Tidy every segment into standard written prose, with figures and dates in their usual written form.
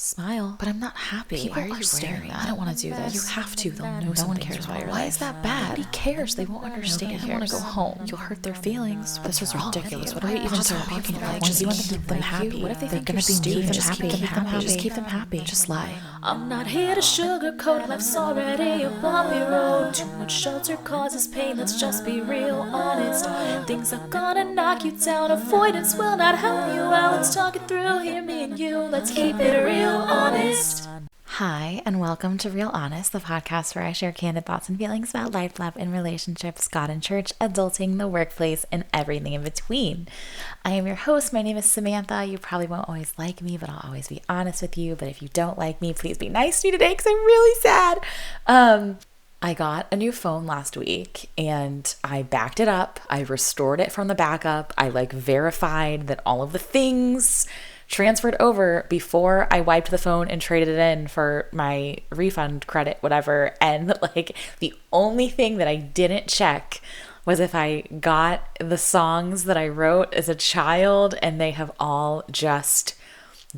Smile. But I'm not happy. People Why are you staring. I don't want to do this. You have to. They'll know No one something's cares wrong. about your Why life. is that bad? Nobody cares. They won't understand. Nobody You want to cares. go home. You'll hurt their feelings. This was ridiculous. What are we even talking about? Just You want to keep keep them them happy. What if they They're think gonna you're be mean. stupid? Just keep them happy. Just keep them happy. Just lie. I'm not here to sugarcoat, life's already a bumpy road. Too much shelter causes pain, let's just be real honest. Things are gonna knock you down, avoidance will not help you out. Let's talk it through, here me and you, let's keep it real honest. Hi, and welcome to Real Honest, the podcast where I share candid thoughts and feelings about life, love, and relationships, God and church, adulting, the workplace, and everything in between. I am your host. My name is Samantha. You probably won't always like me, but I'll always be honest with you. But if you don't like me, please be nice to me today because I'm really sad. I got a new phone last week and I backed it up. I restored it from the backup. I verified that all of the things transferred over before I wiped the phone and traded it in for my refund credit, whatever. And the only thing that I didn't check was if I got the songs that I wrote as a child, and they have all just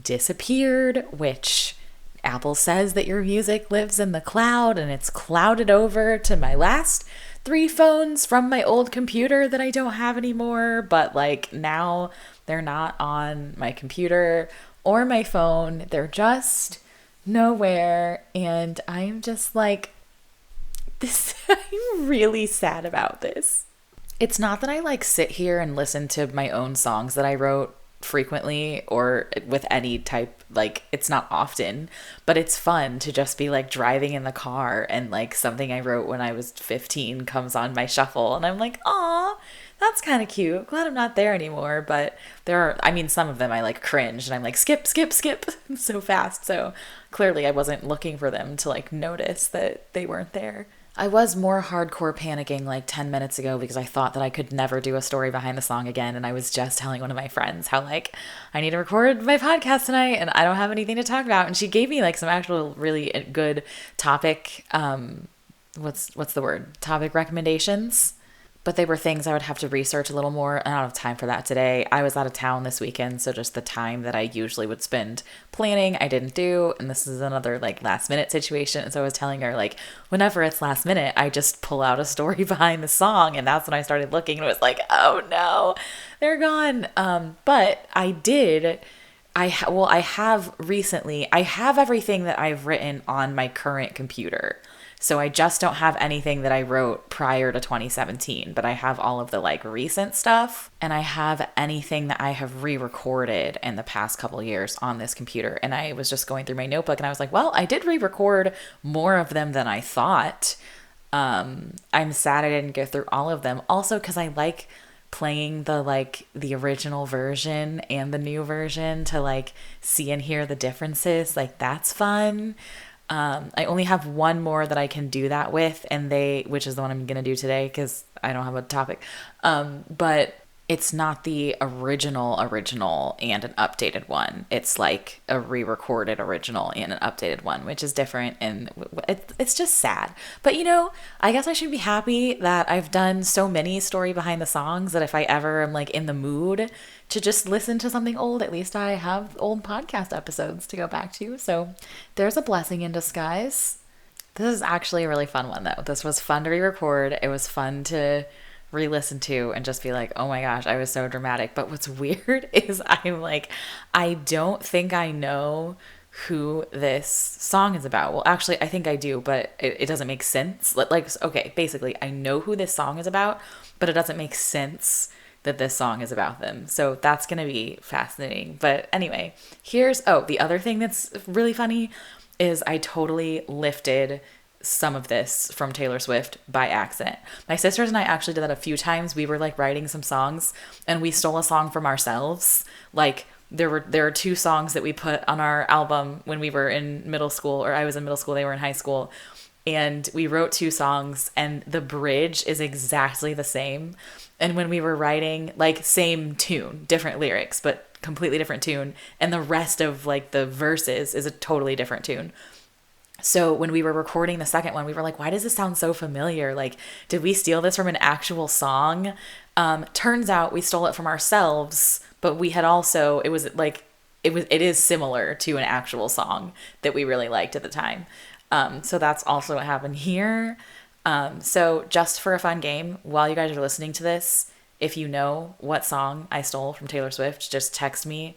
disappeared, which Apple says that your music lives in the cloud, and it's clouded over to my last 3 phones from my old computer that I don't have anymore. But now they're not on my computer or my phone. They're just nowhere. And I'm just this. I'm really sad about this. It's not that I sit here and listen to my own songs that I wrote frequently or with any type, it's not often, but it's fun to just be driving in the car and something I wrote when I was 15 comes on my shuffle and I'm aw, that's kind of cute. Glad I'm not there anymore. But some of them I cringe and I'm skip so fast. So clearly I wasn't looking for them to notice that they weren't there. I was more hardcore panicking 10 minutes ago because I thought that I could never do a story behind the song again. And I was just telling one of my friends how I need to record my podcast tonight and I don't have anything to talk about. And she gave me some actual really good topic, what's the word? Topic recommendations. But they were things I would have to research a little more. I don't have time for that today. I was out of town this weekend, so just the time that I usually would spend planning, I didn't do. And this is another last minute situation. And so I was telling her whenever it's last minute, I just pull out a story behind the song. And that's when I started looking and it was oh no, they're gone. But I did. I have recently, I have everything that I've written on my current computer. So I just don't have anything that I wrote prior to 2017, but I have all of the recent stuff, and I have anything that I have re-recorded in the past couple of years on this computer. And I was just going through my notebook and I was well, I did re-record more of them than I thought. I'm sad I didn't go through all of them. Also, because I like playing the original version and the new version to see and hear the differences. That's fun. I only have one more that I can do that with, which is the one I'm going to do today because I don't have a topic. But it's not the original and an updated one. It's a re-recorded original and an updated one, which is different. And it's just sad. But, I guess I should be happy that I've done so many story behind the songs that if I ever am in the mood to just listen to something old, at least I have old podcast episodes to go back to. So there's a blessing in disguise. This is actually a really fun one, though. This was fun to re-record. It was fun to re-listen to and just be oh my gosh, I was so dramatic. But what's weird is I'm I don't think I know who this song is about. Well, actually, I think I do, but it doesn't make sense. Okay, basically, I know who this song is about, but it doesn't make sense that this song is about them. So that's going to be fascinating. But anyway, the other thing that's really funny is I totally lifted some of this from Taylor Swift by accident. My sisters and I actually did that a few times. We were writing some songs and we stole a song from ourselves. There are 2 songs that we put on our album when we were in middle school, or I was in middle school, they were in high school. And we wrote 2 songs and the bridge is exactly the same. And when we were writing, same tune, different lyrics, but completely different tune. And the rest of the verses is a totally different tune. So when we were recording the second one, we were why does this sound so familiar? Did we steal this from an actual song? Turns out we stole it from ourselves, but we had also, it was it is similar to an actual song that we really liked at the time. So that's also what happened here. So just for a fun game, while you guys are listening to this, if you know what song I stole from Taylor Swift, just text me,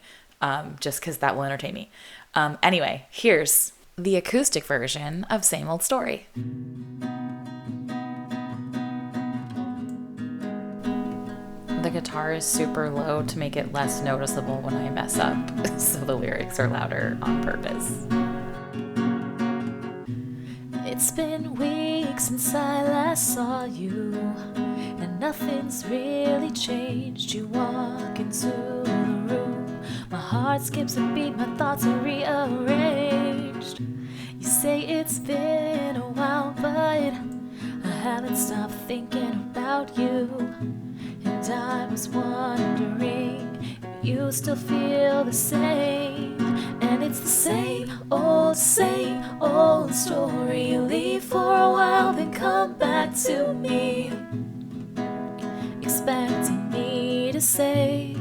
just because that will entertain me. Anyway, here's the acoustic version of Same Old Story. The guitar is super low to make it less noticeable when I mess up, so the lyrics are louder on purpose. It's been weeks since I last saw you, and nothing's really changed. You walk into the room, my heart skips a beat, my thoughts are rearranged. You say it's been a while, but I haven't stopped thinking about you. And I was wondering if you still feel the same. And it's the same old story. You leave for a while, then come back to me, expecting me to say,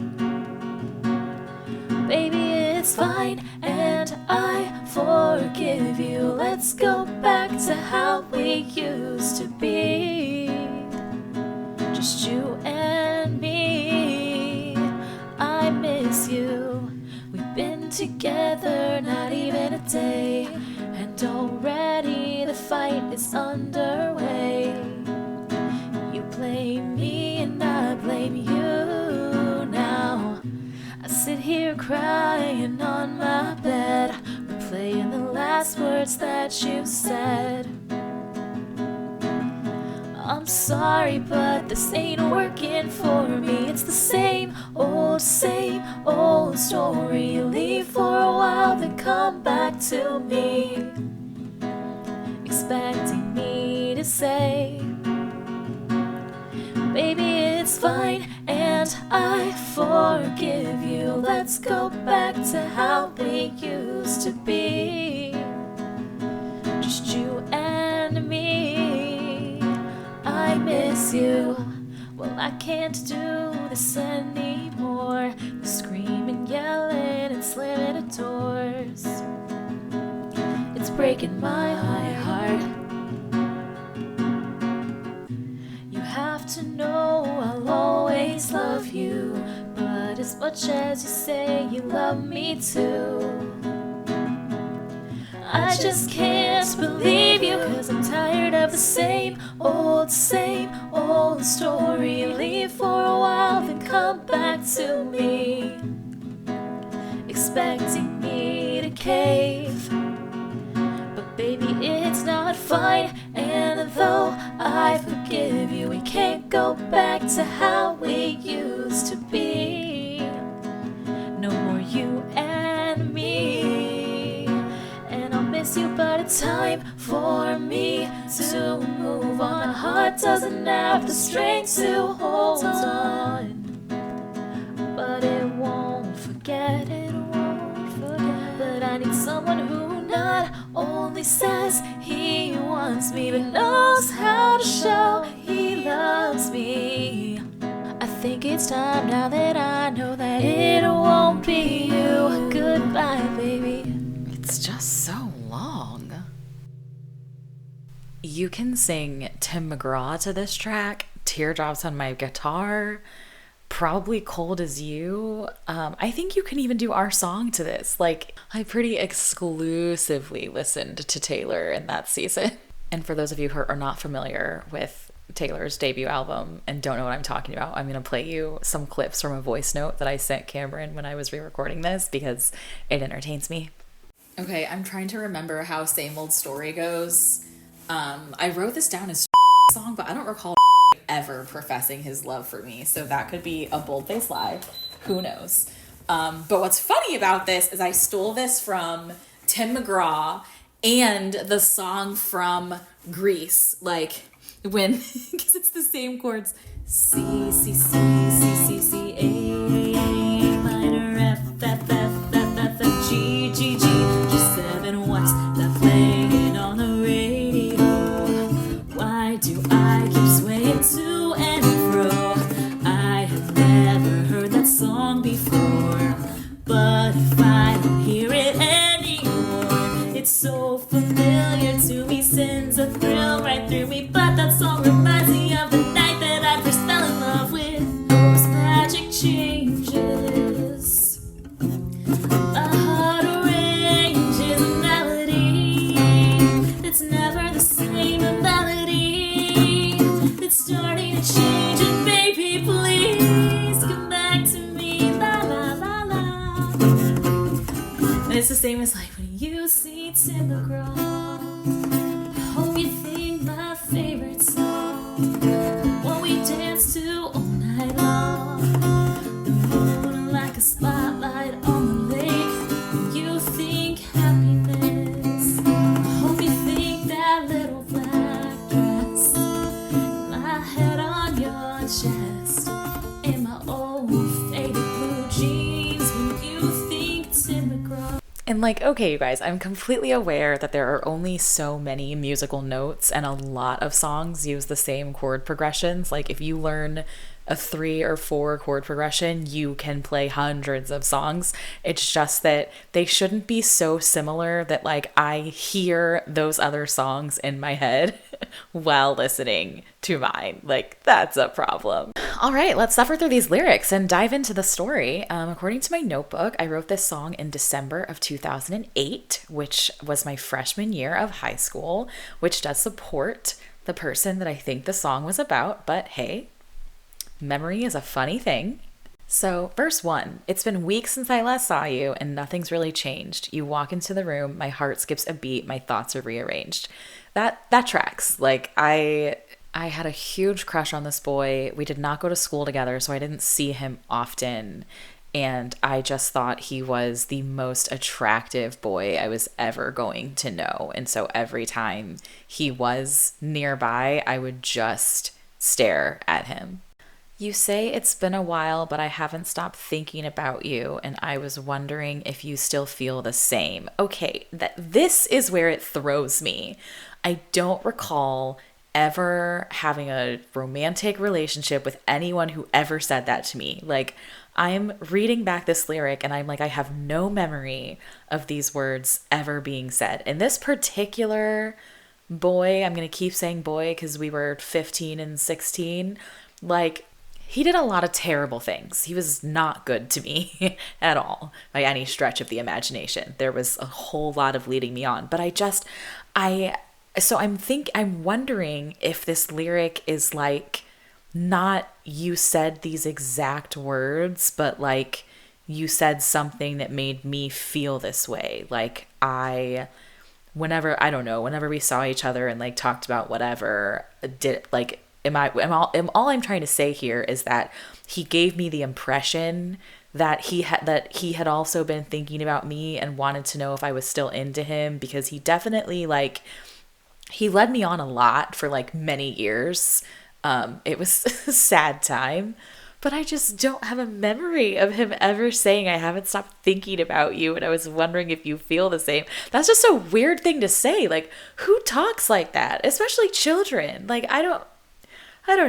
baby, it's fine, and I forgive you. Let's go back to how we used to be, just you and me. I miss you. We've been together not even a day, and already the fight is underway. You blame me and I blame you now. I sit here crying on my bed, replaying the last words that you said. I'm sorry, but this ain't working for me. It's the same old story. You leave for a while, then come back to me, expecting me to say, baby, it's fine, and I forgive you. Let's go back to how we used to be, just you and me. I miss you. Well, I can't do this anymore. The screaming, yelling, and slamming the doors. It's breaking my heart. You have to know I'll always love you, but as much as you say you love me too, I just can't believe you, 'cause I'm tired of the same old story. You leave for a while, then come back to me, expecting me to cave. But baby, it's not fine, and though I forgive you, we can't go back to how we used to be. No more you and me, and I'll miss you, but it's time for me to move on. My heart doesn't have the strength to hold on, but it won't forget, But I need someone who not only says he wants me, but knows how to show he loves me. I think it's time, now that I know that it won't be you. Goodbye, baby. It's just so long. You can sing Tim McGraw to this track, Teardrops on My Guitar, probably Cold as You. I think you can even do Our Song to this. Like, I pretty exclusively listened to Taylor in that season. And for those of you who are not familiar with Taylor's debut album and don't know what I'm talking about, I'm going to play you some clips from a voice note that I sent Cameron when I was re-recording this because it entertains me. Okay, I'm trying to remember how Same Old Story goes. I wrote this down as song, but I don't recall ever professing his love for me, so that could be a bold-faced lie. Who knows? But what's funny about this is I stole this from Tim McGraw and the song from Grease, like when, because it's the same chords. C, C, C, C, C, C, A, A, minor, F, F, F, F, F, F, G, G, G, G7, what's that playing on the radio? Why do I keep swaying to and fro? I have never heard that song before, but if I so familiar to me, sends a thrill right through me. But that song reminds me of the night that I first fell in love with those magic changes. My heart arranges a melody that's never the same, a melody that's starting to change. And baby, please come back to me, la la la la. And it's the same as like when you see Timber Grow. I hope you think my favorite song, what we dance to all night long. The moon like a spotlight on the lake. You think happiness. I hope you think that little black dress, my head on your chest, and my old faded blue jeans. When you think Timber Grow. And like, okay, you guys, I'm completely aware that there are only so many musical notes and a lot of songs use the same chord progressions. Like if you learn a 3 or 4 chord progression, you can play hundreds of songs. It's just that they shouldn't be so similar that like I hear those other songs in my head while listening to mine. Like that's a problem. All right, let's suffer through these lyrics and dive into the story. According to my notebook, I wrote this song in December of 2008, which was my freshman year of high school, which does support the person that I think the song was about, but hey, memory is a funny thing. So, verse 1, it's been weeks since I last saw you and nothing's really changed. You walk into the room, my heart skips a beat, my thoughts are rearranged. That tracks. Like I had a huge crush on this boy. We did not go to school together, so I didn't see him often. And I just thought he was the most attractive boy I was ever going to know. And so every time he was nearby, I would just stare at him. You say it's been a while, but I haven't stopped thinking about you, and I was wondering if you still feel the same. Okay, this is where it throws me. I don't recall ever having a romantic relationship with anyone who ever said that to me. Like, I'm reading back this lyric and I'm like, I have no memory of these words ever being said. And this particular boy, I'm going to keep saying boy because we were 15 and 16, like, he did a lot of terrible things. He was not good to me at all by any stretch of the imagination. There was a whole lot of leading me on, but I'm wondering if this lyric is like, not you said these exact words, but like you said something that made me feel this way. Like whenever we saw each other and like talked about whatever, all I'm trying to say here is that he gave me the impression that he had also been thinking about me and wanted to know if I was still into him, because he definitely he led me on a lot for like many years. It was a sad time, but I just don't have a memory of him ever saying, I haven't stopped thinking about you and I was wondering if you feel the same. That's just a weird thing to say. Like, who talks like that? Especially children. Like, I don't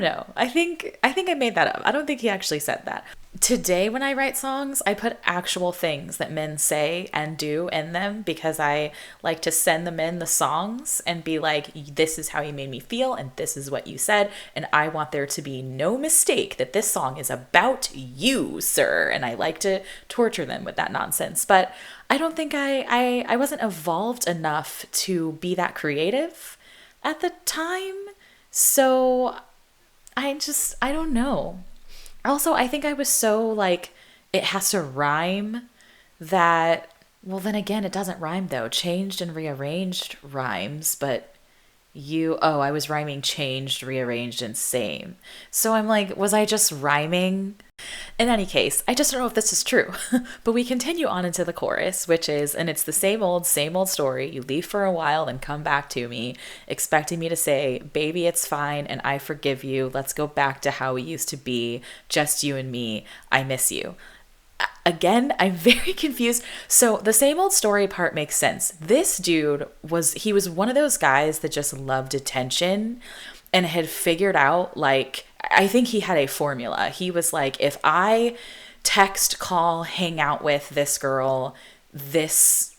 know. I think I made that up. I don't think he actually said that. Today, when I write songs, I put actual things that men say and do in them because I like to send them in the songs and be like, this is how you made me feel and this is what you said. And I want there to be no mistake that this song is about you, sir. And I like to torture them with that nonsense. But I don't think I wasn't evolved enough to be that creative at the time. So I don't know. Also, I think I was so like, it has to rhyme that, well, then again, it doesn't rhyme though. Changed and rearranged rhymes, but I was rhyming changed, rearranged, and same. So I'm like, was I just rhyming? In any case, I just don't know if this is true. But we continue on into the chorus, which is, and it's the same old story. You leave for a while and come back to me, expecting me to say, baby, it's fine, and I forgive you. Let's go back to how we used to be, just you and me. I miss you. Again, I'm very confused. So the same old story part makes sense. This dude was one of those guys that just loved attention and had figured out, like, I think he had a formula. He was like, if I text, call, hang out with this girl, this,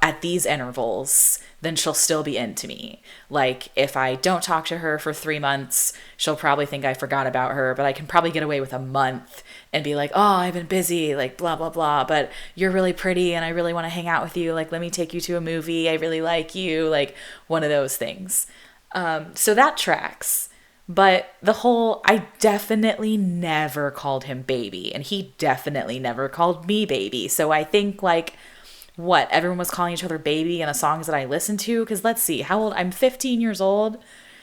at these intervals, then she'll still be into me. Like, if I don't talk to her for 3 months, she'll probably think I forgot about her, but I can probably get away with a month and be like, oh, I've been busy, like, blah, blah, blah, but you're really pretty and I really want to hang out with you. Like, let me take you to a movie. I really like you. Like, one of those things. So that tracks. But I definitely never called him baby, and he definitely never called me baby. So I think, like, what, everyone was calling each other baby in the songs that I listened to? Because let's see, how old? I'm 15 years old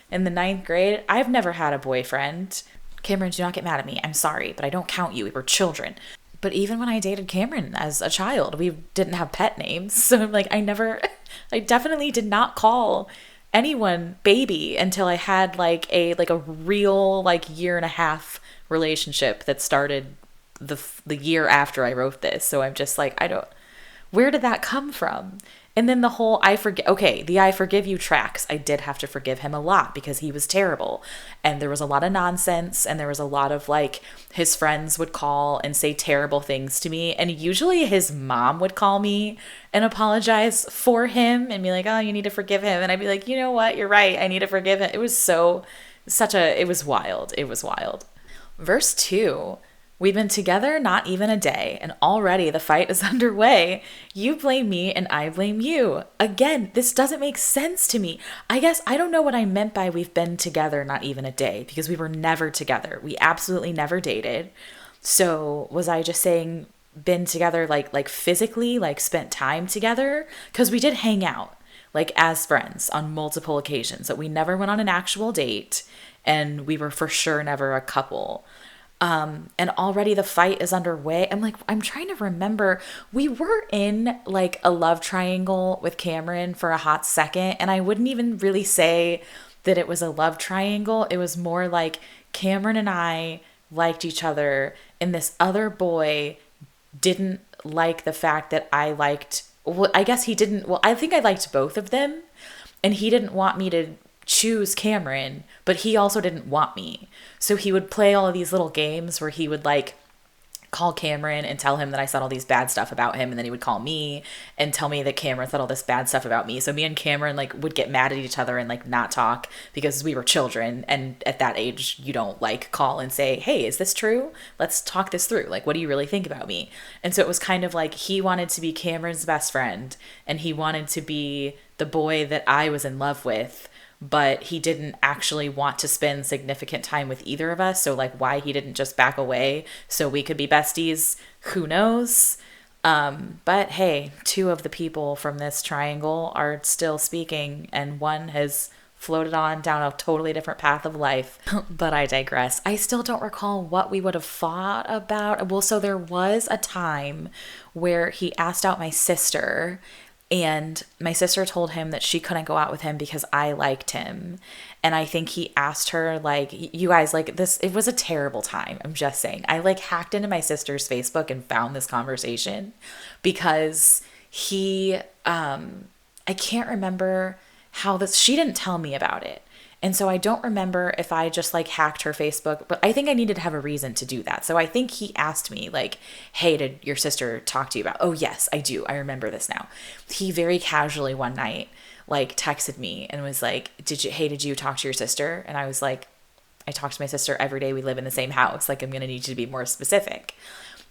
in the 9th grade. I've never had a boyfriend. Cameron, do not get mad at me. I'm sorry, but I don't count you. We were children. But even when I dated Cameron as a child, we didn't have pet names. So I'm like, I definitely did not call anyone baby until I had like a real like year and a half relationship that started the year after I wrote this. So I'm just like, where did that come from? And then the whole I forgive you tracks. I did have to forgive him a lot because he was terrible. And there was a lot of nonsense, and there was a lot of like, his friends would call and say terrible things to me. And usually his mom would call me and apologize for him and be like, oh, you need to forgive him. And I'd be like, you know what? You're right. I need to forgive him. It was it was wild. It was wild. Verse 2. We've been together not even a day, and already the fight is underway. You blame me, and I blame you. Again, this doesn't make sense to me. I guess I don't know what I meant by we've been together not even a day, because we were never together. We absolutely never dated. So was I just saying been together like physically, like spent time together? Because we did hang out, like as friends on multiple occasions, but we never went on an actual date, and we were for sure never a couple. And already the fight is underway. I'm trying to remember. We were in like a love triangle with Cameron for a hot second, and I wouldn't even really say that it was a love triangle. It was more like Cameron and I liked each other, and this other boy didn't like the fact that I liked, well, I guess he didn't, well, I think I liked both of them, and he didn't want me to choose Cameron, but he also didn't want me. So he would play all of these little games where he would like call Cameron and tell him that I said all these bad stuff about him, and then he would call me and tell me that Cameron said all this bad stuff about me. So me and Cameron like would get mad at each other and like not talk because we were children, and at that age you don't like call and say, hey, is this true? Let's talk this through. Like, what do you really think about me? And so it was kind of like he wanted to be Cameron's best friend, and he wanted to be the boy that I was in love with, but he didn't actually want to spend significant time with either of us. So like, why he didn't just back away so we could be besties, who knows? But hey, 2 of the people from this triangle are still speaking, and one has floated on down a totally different path of life. But I digress. I still don't recall what we would have fought about. Well, so there was a time where he asked out my sister, and my sister told him that she couldn't go out with him because I liked him. And I think he asked her, like, you guys, like, this, it was a terrible time. I'm just saying. I, like, hacked into my sister's Facebook and found this conversation because I can't remember how she didn't tell me about it. And so I don't remember if I just like hacked her Facebook, but I think I needed to have a reason to do that. So I think he asked me like, hey, did your sister talk to you about? Oh, yes, I do. I remember this now. He very casually one night like texted me and was like, did you talk to your sister? And I was like, I talk to my sister every day. We live in the same house. Like, I'm going to need you to be more specific.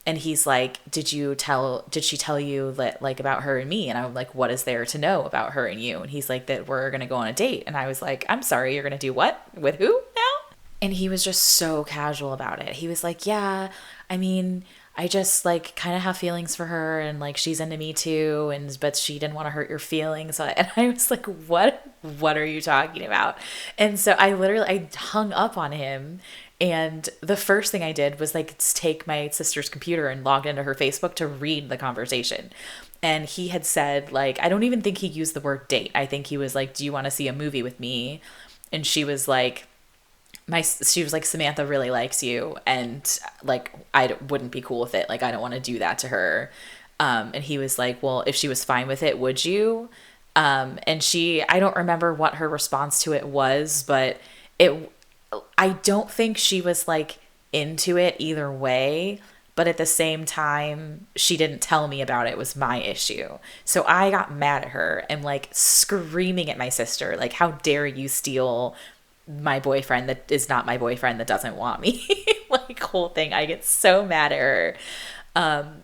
And he's like, did she tell you that, like, about her and me? And I'm like, what is there to know about her and you? And he's like, that we're going to go on a date. And I was like, I'm sorry, you're going to do what? With who now? And he was just so casual about it. He was like, yeah, I mean, I just like kind of have feelings for her, and like she's into me too, but she didn't want to hurt your feelings. And I was like, what are you talking about? And so I hung up on him. And the first thing I did was like take my sister's computer and log into her Facebook to read the conversation. And he had said, like, I don't even think he used the word date. I think he was like, do you want to see a movie with me? And she was like, Samantha really likes you, and like I wouldn't be cool with it. Like, I don't want to do that to her. And he was like, well, if she was fine with it, would you? And I don't remember what her response to it was, but I don't think she was like into it either way, but at the same time, she didn't tell me about it was my issue. So I got mad at her and like screaming at my sister, like, how dare you steal my boyfriend that is not my boyfriend that doesn't want me. Like, whole thing. I get so mad at her.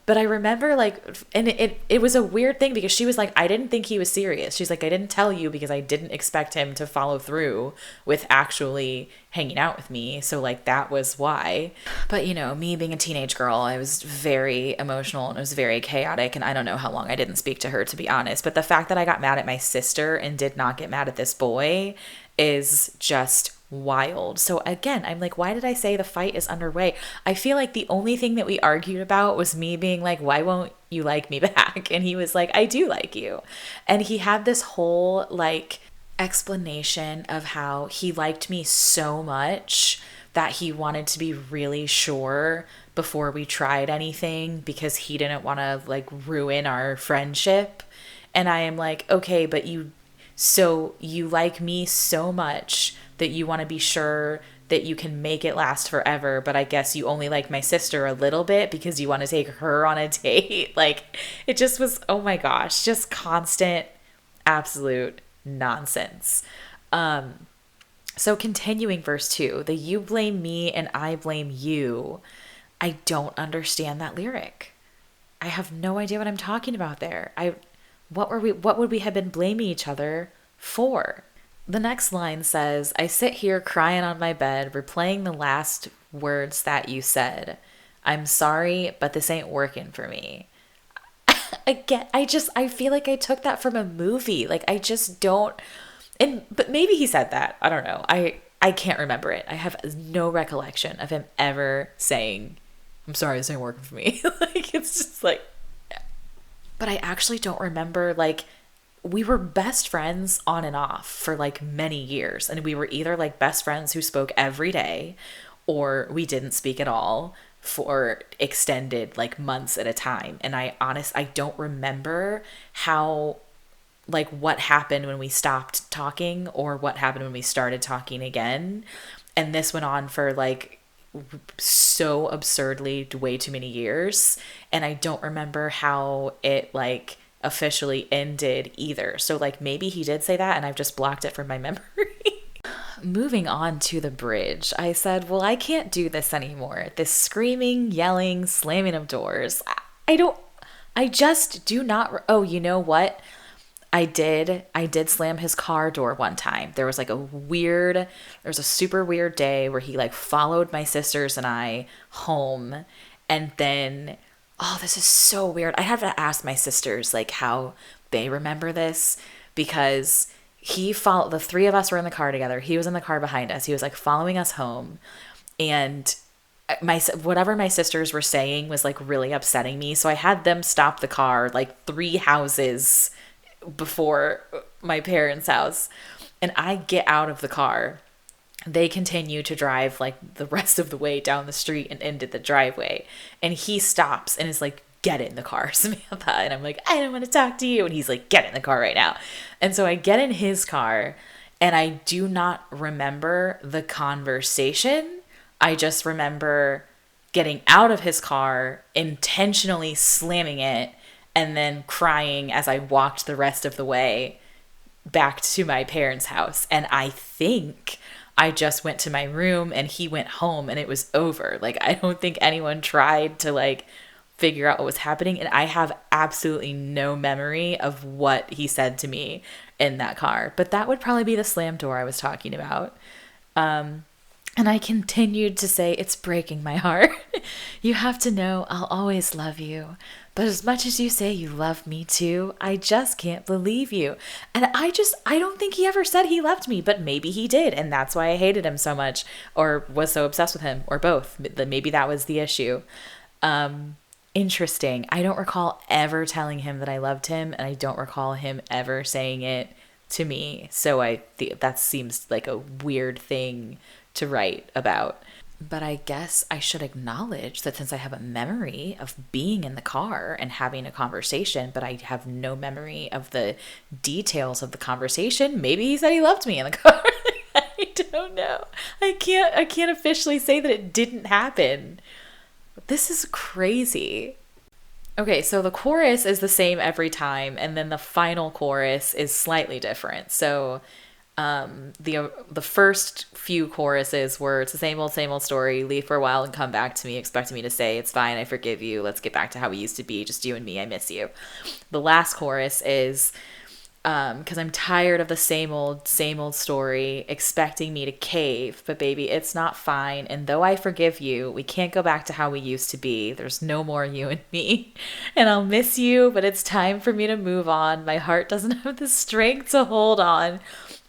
But I remember like, and it was a weird thing because she was like, I didn't think he was serious. She's like, I didn't tell you because I didn't expect him to follow through with actually hanging out with me. So like, that was why. But you know, me being a teenage girl, I was very emotional and it was very chaotic. And I don't know how long I didn't speak to her, to be honest. But the fact that I got mad at my sister and did not get mad at this boy is just wild. So again, I'm like, why did I say the fight is underway? I feel like the only thing that we argued about was me being like, why won't you like me back? And he was like, I do like you. And he had this whole like explanation of how he liked me so much that he wanted to be really sure before we tried anything because he didn't want to like ruin our friendship. And I am like, okay, but you like me so much that you want to be sure that you can make it last forever, but I guess you only like my sister a little bit because you want to take her on a date. Like, it just was, oh my gosh, just constant, absolute nonsense. So continuing verse 2, the you blame me and I blame you. I don't understand that lyric. I have no idea what I'm talking about there. What would we have been blaming each other for? The next line says, I sit here crying on my bed, replaying the last words that you said. I'm sorry, but this ain't working for me. Again, I feel like I took that from a movie. Like, I just don't, but maybe he said that. I don't know. I can't remember it. I have no recollection of him ever saying, I'm sorry, this ain't working for me. Like, it's just like, but I actually don't remember, like, we were best friends on and off for like many years. And we were either like best friends who spoke every day or we didn't speak at all for extended like months at a time. And I don't remember how, like, what happened when we stopped talking or what happened when we started talking again. And this went on for like so absurdly way too many years. And I don't remember how it like officially ended either. So like maybe he did say that and I've just blocked it from my memory. Moving on to the bridge, I said, well, I can't do this anymore. This screaming, yelling, slamming of doors. I just do not. Oh, you know what? I did slam his car door one time. There was a super weird day where he like followed my sisters and I home. And then, oh, this is so weird. I have to ask my sisters like how they remember this because the three of us were in the car together. He was in the car behind us. He was like following us home. And whatever my sisters were saying was like really upsetting me. So I had them stop the car like 3 houses before my parents' house. And I get out of the car. They continue to drive like the rest of the way down the street and into the driveway. And he stops and is like, get in the car, Samantha. And I'm like, I don't want to talk to you. And he's like, get in the car right now. And so I get in his car and I do not remember the conversation. I just remember getting out of his car, intentionally slamming it, and then crying as I walked the rest of the way back to my parents' house. And I think I just went to my room and he went home and it was over. Like, I don't think anyone tried to like figure out what was happening. And I have absolutely no memory of what he said to me in that car. But that would probably be the slam door I was talking about. And I continued to say, it's breaking my heart. You have to know I'll always love you. But as much as you say you love me too, I just can't believe you. And I don't think he ever said he loved me, but maybe he did. And that's why I hated him so much or was so obsessed with him or both. Maybe that was the issue. Interesting. I don't recall ever telling him that I loved him. And I don't recall him ever saying it to me. So that seems like a weird thing to write about. But I guess I should acknowledge that since I have a memory of being in the car and having a conversation, but I have no memory of the details of the conversation, maybe he said he loved me in the car. I don't know. I can't officially say that it didn't happen. This is crazy. Okay, so the chorus is the same every time, and then the final chorus is slightly different. So the first few choruses were, it's the same old story, leave for a while and come back to me, expecting me to say, it's fine, I forgive you, let's get back to how we used to be, just you and me, I miss you. The last chorus is, because I'm tired of the same old story, expecting me to cave, but baby, it's not fine, and though I forgive you, we can't go back to how we used to be, there's no more you and me, and I'll miss you, but it's time for me to move on, my heart doesn't have the strength to hold on,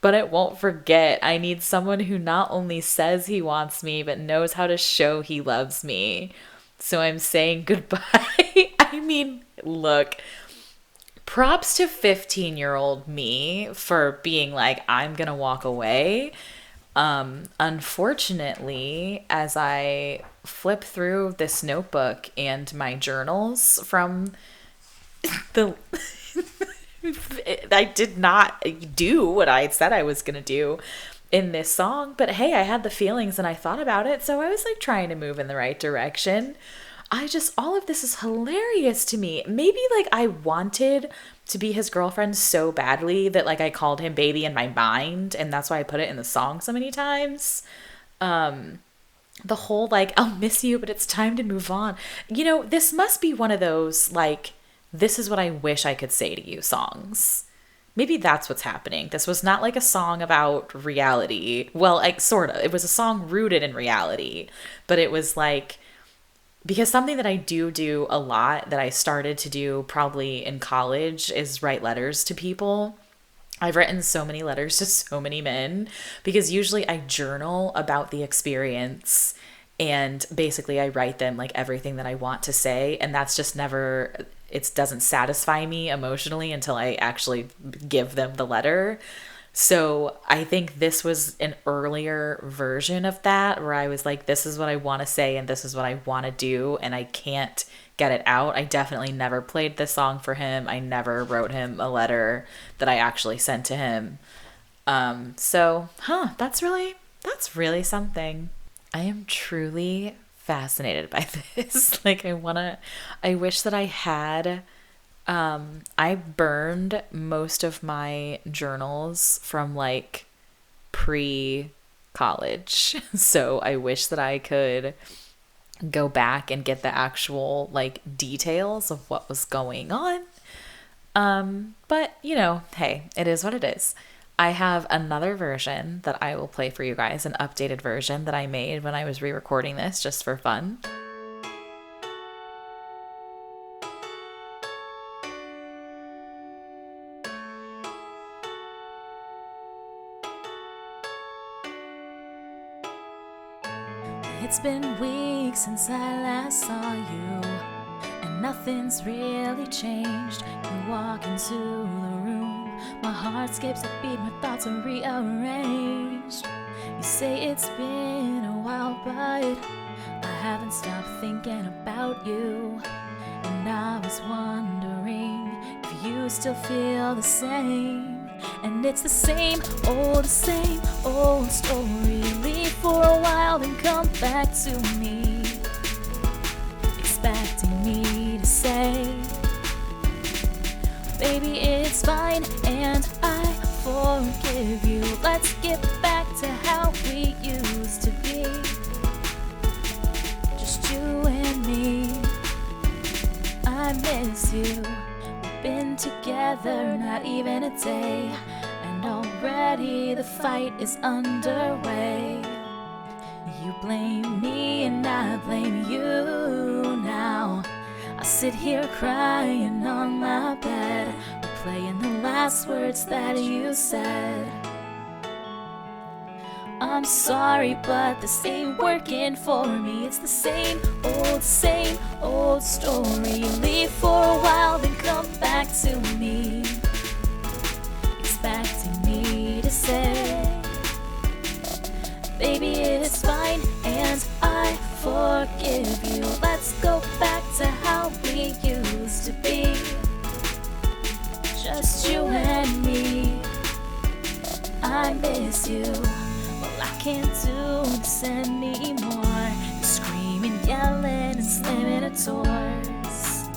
but it won't forget. I need someone who not only says he wants me, but knows how to show he loves me. So I'm saying goodbye. I mean, look, props to 15-year-old me for being like, I'm going to walk away. Unfortunately, as I flip through this notebook and my journals from the... I did not do what I said I was going to do in this song, but hey, I had the feelings and I thought about it, so I was like trying to move in the right direction. All of this is hilarious to me. Maybe like I wanted to be his girlfriend so badly that like I called him baby in my mind, and that's why I put it in the song so many times. The whole like, I'll miss you, but it's time to move on. You know, this must be one of those like, this is what I wish I could say to you songs. Maybe that's what's happening. This was not like a song about reality. Well, like sort of. It was a song rooted in reality. But it was like, because something that I do a lot that I started to do probably in college is write letters to people. I've written so many letters to so many men because usually I journal about the experience. And basically I write them like everything that I want to say. And that's just never... It doesn't satisfy me emotionally until I actually give them the letter. So I think this was an earlier version of that where I was like, this is what I want to say and this is what I want to do, and I can't get it out. I definitely never played this song for him. I never wrote him a letter that I actually sent to him. That's really something. I am truly fascinated by this. Like I wish that I had, I burned most of my journals from like pre-college. So I wish that I could go back and get the actual like details of what was going on. But you know, hey, it is what it is. I have another version that I will play for you guys, an updated version that I made when I was re-recording this just for fun. It's been weeks since I last saw you, and nothing's really changed. You walk into the room, my heart skips a beat, my thoughts are rearranged. You say it's been a while, but I haven't stopped thinking about you. And I was wondering if you still feel the same. And it's the same old story. Leave for a while, then come back to me, expecting me to say, baby, it's fine, and I forgive you. Let's get back to how we used to be, just you and me. I miss you. We've been together not even a day, and already the fight is underway. You blame me and I blame you now. I sit here crying on my bed, replaying the last words that you said. I'm sorry, but this ain't working for me. It's the same old story. You leave for a while, then come back to me, expecting me to say, baby, it's fine, and I forgive you. Let's go back to how we used to be, just you and me. I miss you. I can't do this anymore. You're screaming, yeah. yelling and slamming her doors.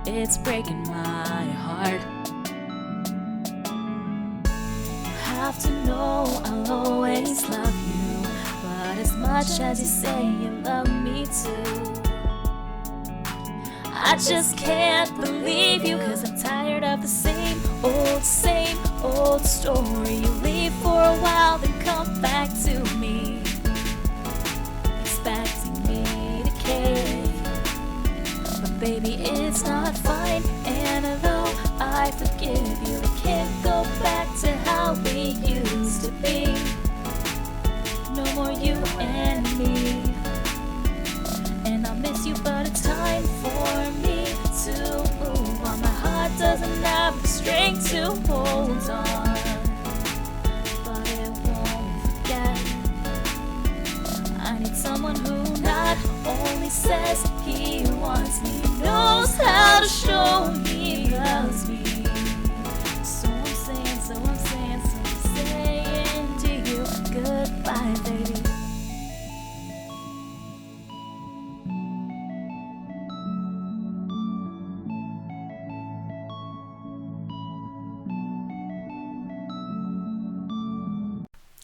It's breaking my heart. Have to know I'll always love you, but as much as you say you love me too, I just can't believe you, 'cause I'm tired of the same old story. You leave for a while, then come back to me, expecting me to care. But baby, it's not fine, and though I forgive you, I can't go back to how we used to be. No more you and me. And I'll miss you, but it's time for me to move on. My heart doesn't have the strength to hold on, but it won't forget. I need someone who not only says he wants me, knows how to show he loves me. So I'm saying to you, goodbye, baby.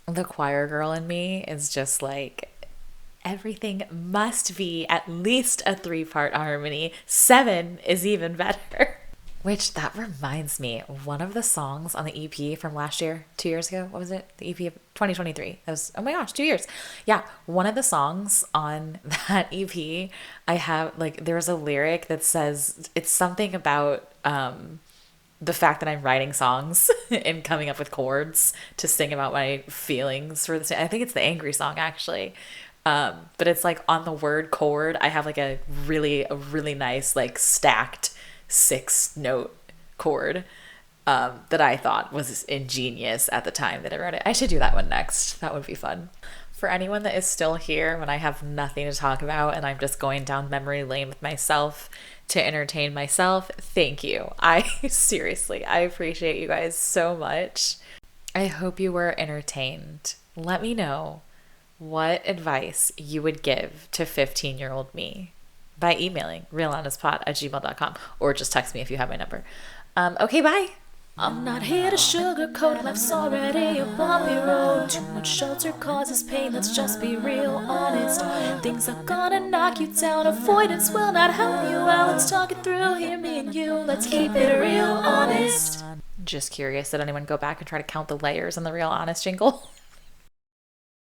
The choir girl in me is just like, everything must be at least a 3-part harmony. 7 is even better. Which, that reminds me, one of the songs on the EP from last year, 2 years ago, what was it? The EP of 2023. That was, oh my gosh, 2 years. Yeah, one of the songs on that EP, I have, like, there's a lyric that says, it's something about the fact that I'm writing songs and coming up with chords to sing about my feelings for this. I think it's the angry song, actually. But it's like on the word chord, I have like a really nice, like stacked 6-note chord that I thought was ingenious at the time that I wrote it. I should do that one next. That would be fun. For anyone that is still here when I have nothing to talk about and I'm just going down memory lane with myself to entertain myself, thank you. I appreciate you guys so much. I hope you were entertained. Let me know what advice you would give to 15-year-old me by emailing realhonestpod@gmail.com, or just text me if you have my number. Okay, bye. I'm not here to sugarcoat, life's already a bumpy road. Too much shelter causes pain, let's just be real honest. Things are gonna knock you down, avoidance will not help you out. Let's talk it through here, me and you, let's keep it real honest. Just curious, did anyone go back and try to count the layers in the Real Honest jingle?